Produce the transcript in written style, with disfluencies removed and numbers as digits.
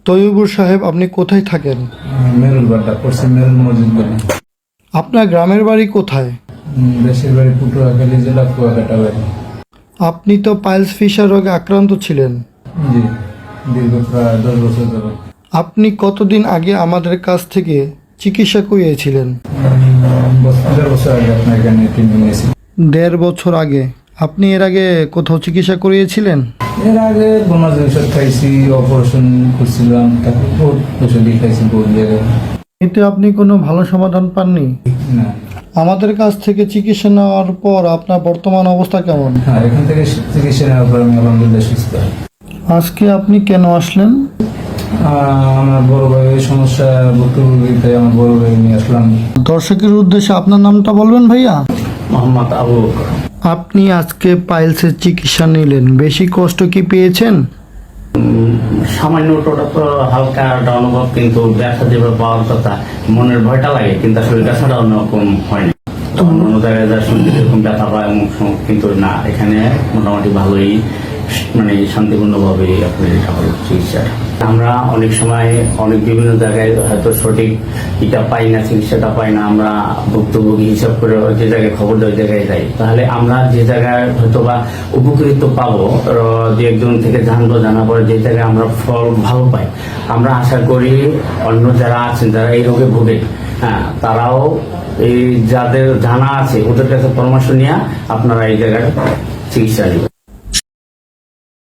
তৈয়বুর সাহেব, আপনি কোথায় থাকেন? মেরুলবাড্ডা, পশ্চিম মেরুল মসজিদ বলে। আপনার গ্রামের বাড়ি কোথায়? দেশের বাড়ি পটুয়াখালী জেলা কুয়াকাটা বাড়ি। আপনি তো পাইলস ফিশার রোগে আক্রান্ত ছিলেন। জি, দীর্ঘ প্রায় 10 বছর ধরে। আপনি কতদিন আগে আমাদের কাছ থেকে চিকিৎসা করিয়েছিলেন? 1.5 বছর আগে আপনার এখানে ট্রিটমেন্ট নিয়েছি। 1.5 বছর আগে। আপনি এর আগে কোথাও চিকিৎসা করিয়েছিলেন? এর আগে বোনাস ঔষধ খাইছি, অপারেশন করছিলাম, তারপর বহুত ওষুধই খাইছি বহুত জায়গায়। এতে আপনি কোনো ভালো সমাধান পাননি? না। আমাদের কাছ থেকে চিকিৎসা নেওয়ার পর আপনার বর্তমান অবস্থা কেমন? হ্যাঁ, এখান থেকে চিকিৎসা নেওয়ার পর আমি আলহামদুলিল্লাহ সুস্থ। আজকে আপনি কেন আসলেন? আমার বড় ভাইয়ের সমস্যা ভুক্তভোগী, তাই আমার বড় ভাই নিয়ে আসলাম। দর্শকের উদ্দেশ্যে আপনার নামটা বলবেন ভাইয়া? মোহাম্মদ আবু বকর। আপনি আজকে পাইলসের চিকিৎসা নিলেন, বেশি কষ্ট কি পেয়েছেন? সামান্য ওটা তো হালকা একটা অনুভব, কিন্তু ব্যথা যেভাবে পাওয়ার কথা, মনের ভয়টা লাগে, কিন্তু আসলে ব্যথাটা অন্যরকম হয়নি। তো অন্য জায়গায় যা শুনতে যেরকম ব্যথা পায় এমন কিন্তু না, এখানে মোটামুটি ভালোই মানে শান্তিপূর্ণভাবে আপনার এটা হলো চিকিৎসা। আমরা অনেক সময় অনেক বিভিন্ন জায়গায় হয়তো সঠিক এটা পাই না, চিকিৎসাটা পাই না, আমরা ভুক্তভোগী হিসাব করে যে জায়গায় খবর দেওয়ার জায়গায় যাই, তাহলে আমরা যে জায়গায় হয়তো বা উপকৃত পাবো, যে একজন থেকে জানবো, জানার পরে যে জায়গায় আমরা ফল ভালো পাই, আমরা আশা করি অন্য যারা আছেন, যারা এই রোগে ভোগে, হ্যাঁ, তারাও এই যাদের জানা আছে ওদের কাছে পরামর্শ নিয়ে আপনারা এই জায়গায় চিকিৎসা নেবেন।